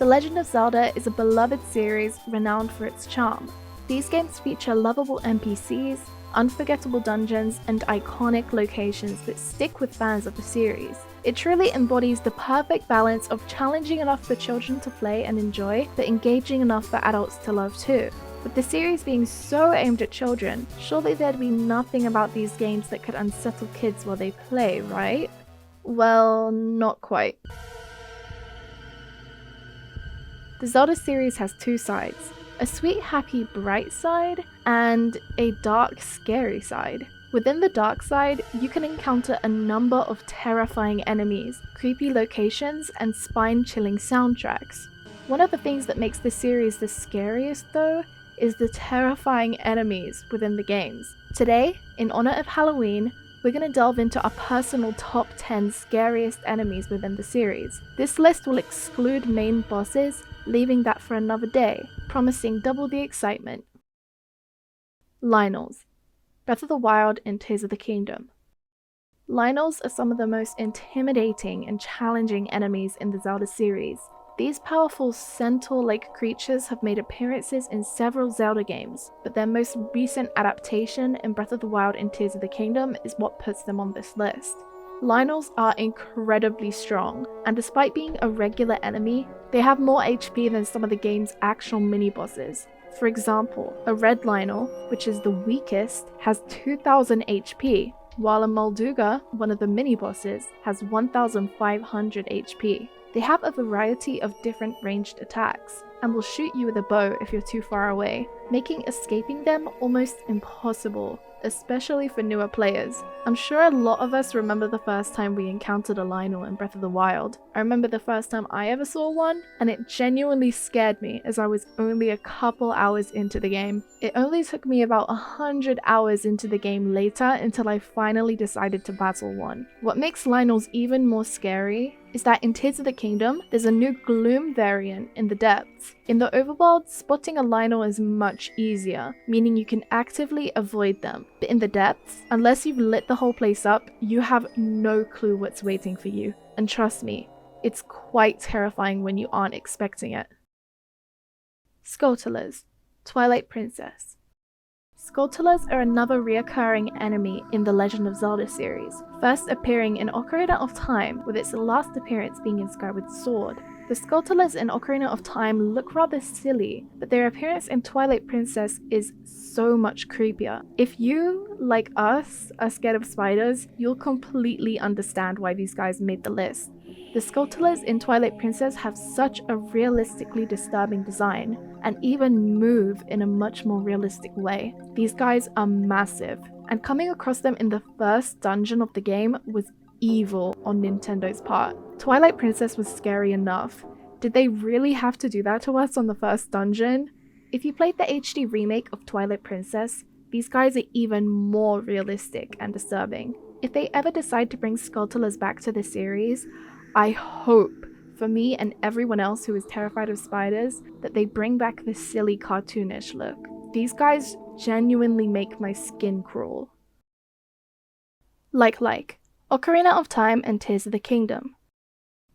The Legend of Zelda is a beloved series renowned for its charm. These games feature lovable NPCs, unforgettable dungeons, and iconic locations that stick with fans of the series. It truly embodies the perfect balance of challenging enough for children to play and enjoy, but engaging enough for adults to love too. With the series being so aimed at children, surely there'd be nothing about these games that could unsettle kids while they play, right? Well, not quite. The Zelda series has two sides, a sweet, happy, bright side, and a dark, scary side. Within the dark side, you can encounter a number of terrifying enemies, creepy locations, and spine-chilling soundtracks. One of the things that makes this series the scariest, though, is the terrifying enemies within the games. Today, in honor of Halloween, we're going to delve into our personal top 10 scariest enemies within the series. This list will exclude main bosses, leaving that for another day, promising double the excitement. Lynels. Breath of the Wild and Tears of the Kingdom. Lynels are some of the most intimidating and challenging enemies in the Zelda series. These powerful centaur-like creatures have made appearances in several Zelda games, but their most recent adaptation in Breath of the Wild and Tears of the Kingdom is what puts them on this list. Lynels are incredibly strong, and despite being a regular enemy, they have more HP than some of the game's actual mini-bosses. For example, a red Lynel, which is the weakest, has 2000 HP, while a Molduga, one of the mini-bosses, has 1500 HP. They have a variety of different ranged attacks, and will shoot you with a bow if you're too far away, making escaping them almost impossible, especially for newer players. I'm sure a lot of us remember the first time we encountered a Lynel in Breath of the Wild. I remember the first time I ever saw one, and it genuinely scared me as I was only a couple hours into the game. It only took me about 100 hours into the game later until I finally decided to battle one. What makes Lynels even more scary is that in Tears of the Kingdom, there's a new Gloom variant in the depths. In the overworld, spotting a Lynel is much easier, meaning you can actively avoid them. But in the depths, unless you've lit the whole place up, you have no clue what's waiting for you. And trust me, it's quite terrifying when you aren't expecting it. Skulltulas, Twilight Princess. Skulltulas are another reoccurring enemy in the Legend of Zelda series, first appearing in Ocarina of Time, with its last appearance being in Skyward Sword. The Skulltulas in Ocarina of Time look rather silly, but their appearance in Twilight Princess is so much creepier. If you, like us, are scared of spiders, you'll completely understand why these guys made the list. The Skulltulas in Twilight Princess have such a realistically disturbing design, and even move in a much more realistic way. These guys are massive, and coming across them in the first dungeon of the game was evil on Nintendo's part. Twilight Princess was scary enough. Did they really have to do that to us on the first dungeon? If you played the HD remake of Twilight Princess, these guys are even more realistic and disturbing. If they ever decide to bring Skulltulas back to the series, I hope, for me and everyone else who is terrified of spiders, that they bring back this silly cartoonish look. These guys genuinely make my skin crawl. Like, Ocarina of Time and Tears of the Kingdom.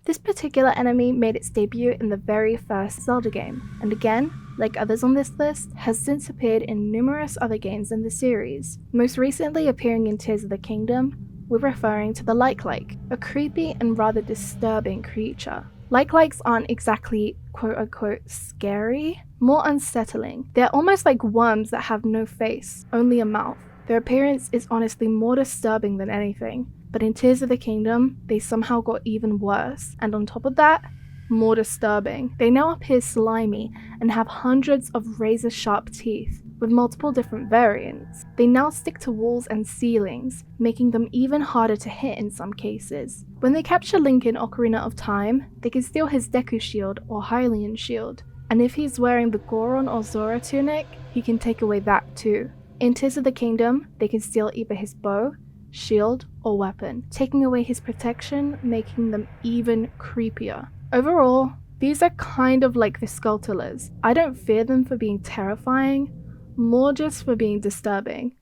This particular enemy made its debut in the very first Zelda game, and again, like others on this list, has since appeared in numerous other games in the series. Most recently appearing in Tears of the Kingdom, we're referring to the Like, a creepy and rather disturbing creature. Likes aren't exactly quote-unquote scary, more unsettling. They're almost like worms that have no face, only a mouth. Their appearance is honestly more disturbing than anything, but in Tears of the Kingdom, they somehow got even worse, and on top of that, more disturbing. They now appear slimy and have hundreds of razor-sharp teeth, with multiple different variants. They now stick to walls and ceilings, making them even harder to hit in some cases. When they capture Link in Ocarina of Time, they can steal his Deku Shield or Hylian Shield, and if he's wearing the Goron or Zora tunic, he can take away that too. In Tears of the Kingdom, they can steal either his bow, shield, or weapon, taking away his protection, making them even creepier. Overall, these are kind of like the Skulltulas. I don't fear them for being terrifying, more just for being disturbing.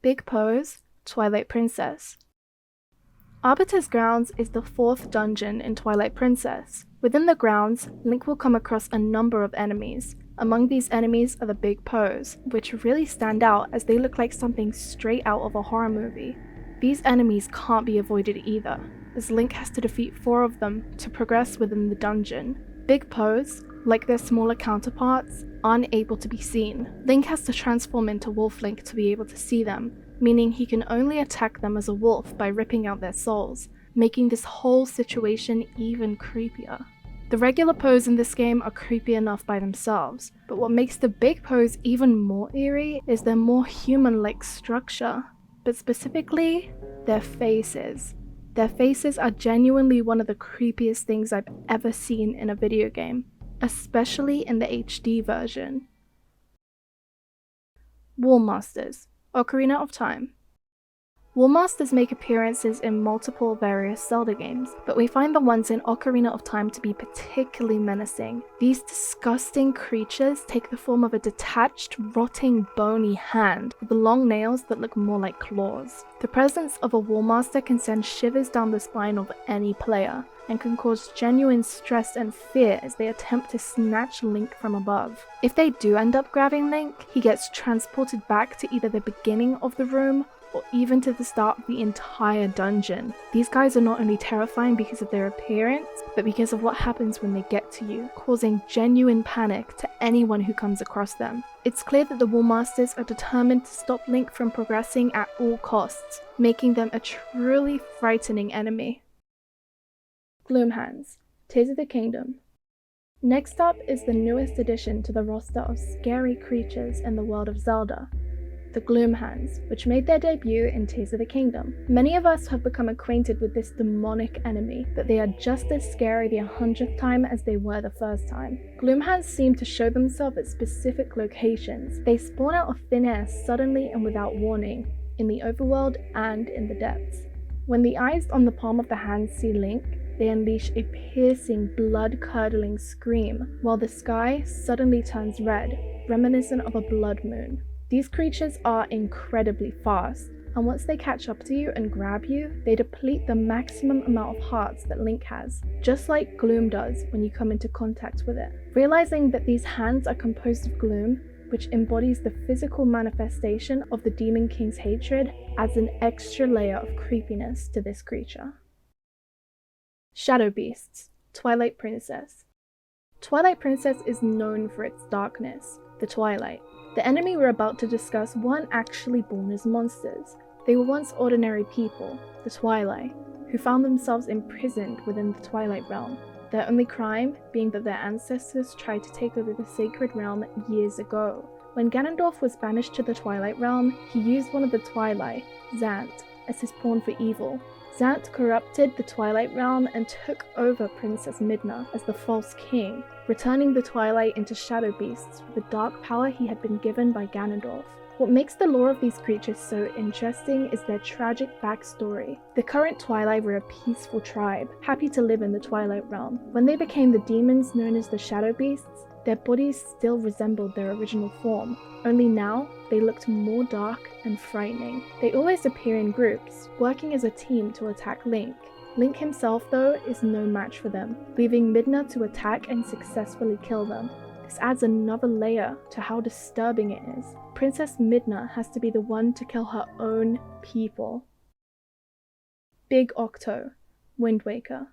Big Pose, Twilight Princess. Arbiter's Grounds is the 4th dungeon in Twilight Princess. Within the grounds, Link will come across a number of enemies. Among these enemies are the Big Poes, which really stand out as they look like something straight out of a horror movie. These enemies can't be avoided either, as Link has to defeat 4 of them to progress within the dungeon. Big Poes, like their smaller counterparts, aren't able to be seen. Link has to transform into Wolf Link to be able to see them, meaning he can only attack them as a wolf by ripping out their souls, making this whole situation even creepier. The regular Poes in this game are creepy enough by themselves, but what makes the Big Poes even more eerie is their more human-like structure, but specifically, their faces. Their faces are genuinely one of the creepiest things I've ever seen in a video game, especially in the HD version. Wallmasters, Ocarina of Time. Wallmasters make appearances in multiple various Zelda games, but we find the ones in Ocarina of Time to be particularly menacing. These disgusting creatures take the form of a detached, rotting, bony hand with long nails that look more like claws. The presence of a Wallmaster can send shivers down the spine of any player, and can cause genuine stress and fear as they attempt to snatch Link from above. If they do end up grabbing Link, he gets transported back to either the beginning of the room or even to the start of the entire dungeon. These guys are not only terrifying because of their appearance, but because of what happens when they get to you, causing genuine panic to anyone who comes across them. It's clear that the Wallmasters are determined to stop Link from progressing at all costs, making them a truly frightening enemy. Gloomhands, Tears of the Kingdom. Next up is the newest addition to the roster of scary creatures in the world of Zelda, the Gloomhands, which made their debut in Tears of the Kingdom. Many of us have become acquainted with this demonic enemy, but they are just as scary the 100th time as they were the first time. Gloomhands seem to show themselves at specific locations. They spawn out of thin air suddenly and without warning, in the overworld and in the depths. When the eyes on the palm of the hand see Link, they unleash a piercing, blood-curdling scream, while the sky suddenly turns red, reminiscent of a blood moon. These creatures are incredibly fast, and once they catch up to you and grab you, they deplete the maximum amount of hearts that Link has, just like gloom does when you come into contact with it. Realizing that these hands are composed of gloom, which embodies the physical manifestation of the Demon King's hatred, adds an extra layer of creepiness to this creature. Shadow Beasts, Twilight Princess. Twilight Princess is known for its darkness, the Twilight. The enemy we're about to discuss weren't actually born as monsters. They were once ordinary people, the Twilight, who found themselves imprisoned within the Twilight Realm. Their only crime being that their ancestors tried to take over the sacred realm years ago. When Ganondorf was banished to the Twilight Realm, he used one of the Twilight, Zant, as his pawn for evil. Zant corrupted the Twilight Realm and took over Princess Midna as the false king, returning the Twilight into shadow beasts with the dark power he had been given by Ganondorf. What makes the lore of these creatures so interesting is their tragic backstory. The current Twilight were a peaceful tribe, happy to live in the Twilight Realm. When they became the demons known as the Shadow Beasts, their bodies still resembled their original form, only now they looked more dark and frightening. They always appear in groups, working as a team to attack Link. Link himself, though, is no match for them, leaving Midna to attack and successfully kill them. This adds another layer to how disturbing it is. Princess Midna has to be the one to kill her own people. Big Octo, Wind Waker.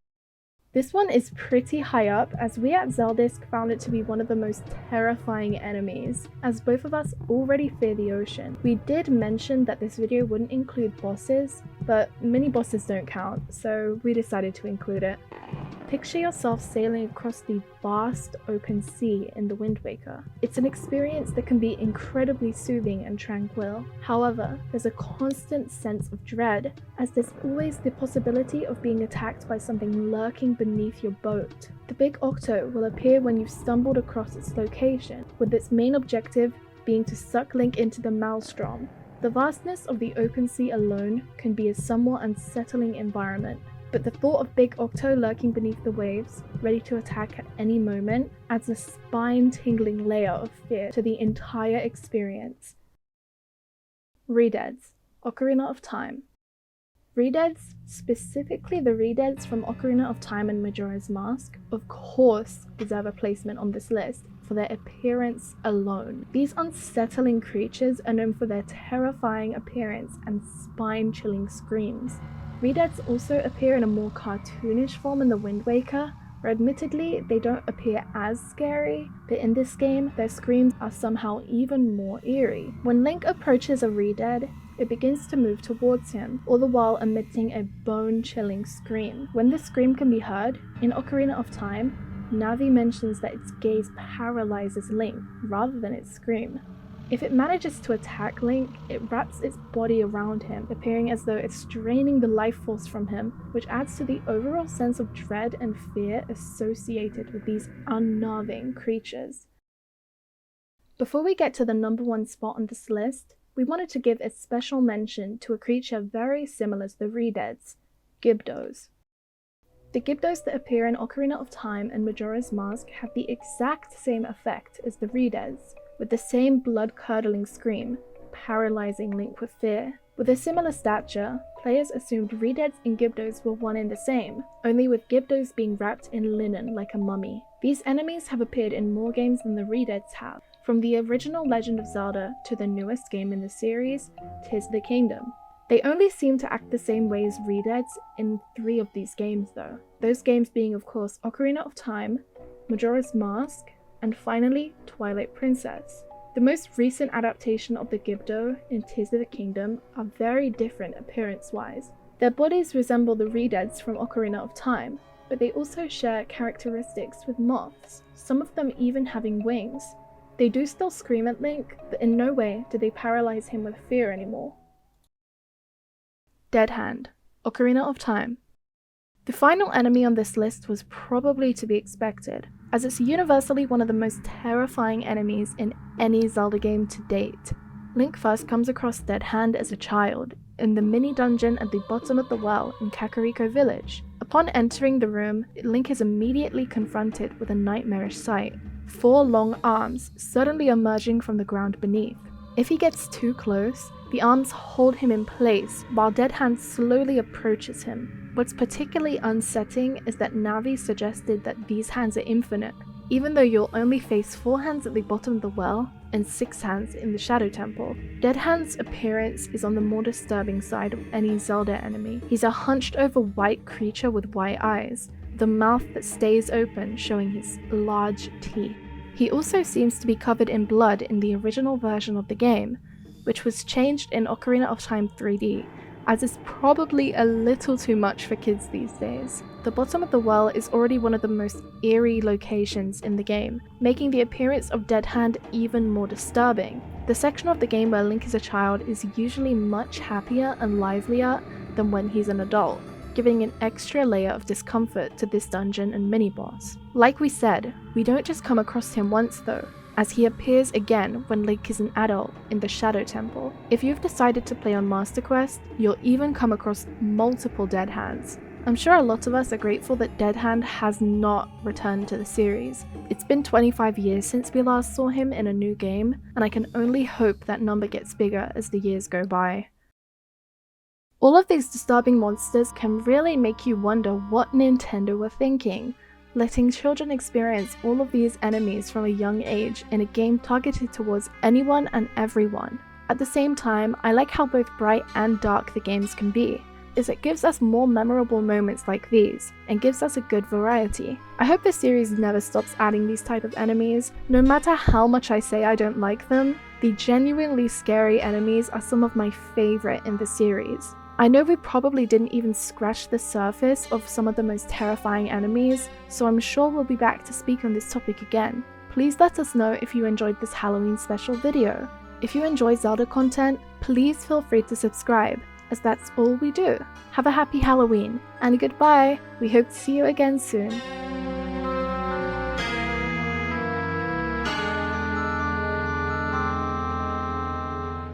This one is pretty high up, as we at Zeldisc found it to be one of the most terrifying enemies, as both of us already fear the ocean. We did mention that this video wouldn't include bosses, but mini bosses don't count, so we decided to include it. Picture yourself sailing across the vast open sea in the Wind Waker. It's an experience that can be incredibly soothing and tranquil. However, there's a constant sense of dread, as there's always the possibility of being attacked by something lurking beneath your boat. The Big Octo will appear when you've stumbled across its location, with its main objective being to suck Link into the maelstrom. The vastness of the open sea alone can be a somewhat unsettling environment, but the thought of Big Octo lurking beneath the waves, ready to attack at any moment, adds a spine-tingling layer of fear to the entire experience. Redeads, Ocarina of Time. Redeads, specifically the Redeads from Ocarina of Time and Majora's Mask, of course deserve a placement on this list for their appearance alone. These unsettling creatures are known for their terrifying appearance and spine-chilling screams. Redeads also appear in a more cartoonish form in The Wind Waker, where admittedly they don't appear as scary, but in this game their screams are somehow even more eerie. When Link approaches a Redead, it begins to move towards him, all the while emitting a bone-chilling scream. When this scream can be heard, in Ocarina of Time, Navi mentions that its gaze paralyzes Link rather than its scream. If it manages to attack Link, it wraps its body around him, appearing as though it's draining the life force from him, which adds to the overall sense of dread and fear associated with these unnerving creatures. Before we get to the number 1 spot on this list, we wanted to give a special mention to a creature very similar to the Redeads, Gibdos. The Gibdos that appear in Ocarina of Time and Majora's Mask have the exact same effect as the Redeads, with the same blood-curdling scream, paralyzing Link with fear. With a similar stature, players assumed Redeads and Gibdos were one and the same, only with Gibdos being wrapped in linen like a mummy. These enemies have appeared in more games than the Redeads have, from the original Legend of Zelda to the newest game in the series, Tears of the Kingdom. They only seem to act the same way as Redeads in 3 of these games though, those games being of course Ocarina of Time, Majora's Mask, and finally Twilight Princess. The most recent adaptation of the Gibdo in Tears of the Kingdom are very different appearance-wise. Their bodies resemble the Redeads from Ocarina of Time, but they also share characteristics with moths, some of them even having wings. They do still scream at Link, but in no way do they paralyze him with fear anymore. Dead Hand, Ocarina of Time. The final enemy on this list was probably to be expected, as it's universally one of the most terrifying enemies in any Zelda game to date. Link first comes across Dead Hand as a child, in the mini-dungeon at the bottom of the well in Kakariko Village. Upon entering the room, Link is immediately confronted with a nightmarish sight. 4 long arms suddenly emerging from the ground beneath. If he gets too close, the arms hold him in place while Dead Hand slowly approaches him. What's particularly unsettling is that Navi suggested that these hands are infinite, even though you'll only face 4 hands at the bottom of the well and 6 hands in the Shadow Temple. Dead Hand's appearance is on the more disturbing side of any Zelda enemy. He's a hunched over white creature with white eyes, the mouth that stays open showing his large teeth. He also seems to be covered in blood in the original version of the game, which was changed in Ocarina of Time 3D, as is probably a little too much for kids these days. The bottom of the well is already one of the most eerie locations in the game, making the appearance of Dead Hand even more disturbing. The section of the game where Link is a child is usually much happier and livelier than when he's an adult, giving an extra layer of discomfort to this dungeon and mini-boss. Like we said, we don't just come across him once though, as he appears again when Link is an adult in the Shadow Temple. If you've decided to play on Master Quest, you'll even come across multiple Dead Hands. I'm sure a lot of us are grateful that Dead Hand has not returned to the series. It's been 25 years since we last saw him in a new game, and I can only hope that number gets bigger as the years go by. All of these disturbing monsters can really make you wonder what Nintendo were thinking, letting children experience all of these enemies from a young age in a game targeted towards anyone and everyone. At the same time, I like how both bright and dark the games can be, as it gives us more memorable moments like these, and gives us a good variety. I hope the series never stops adding these type of enemies. No matter how much I say I don't like them, the genuinely scary enemies are some of my favorite in the series. I know we probably didn't even scratch the surface of some of the most terrifying enemies, so I'm sure we'll be back to speak on this topic again. Please let us know if you enjoyed this Halloween special video. If you enjoy Zelda content, please feel free to subscribe, as that's all we do. Have a happy Halloween, and goodbye! We hope to see you again soon.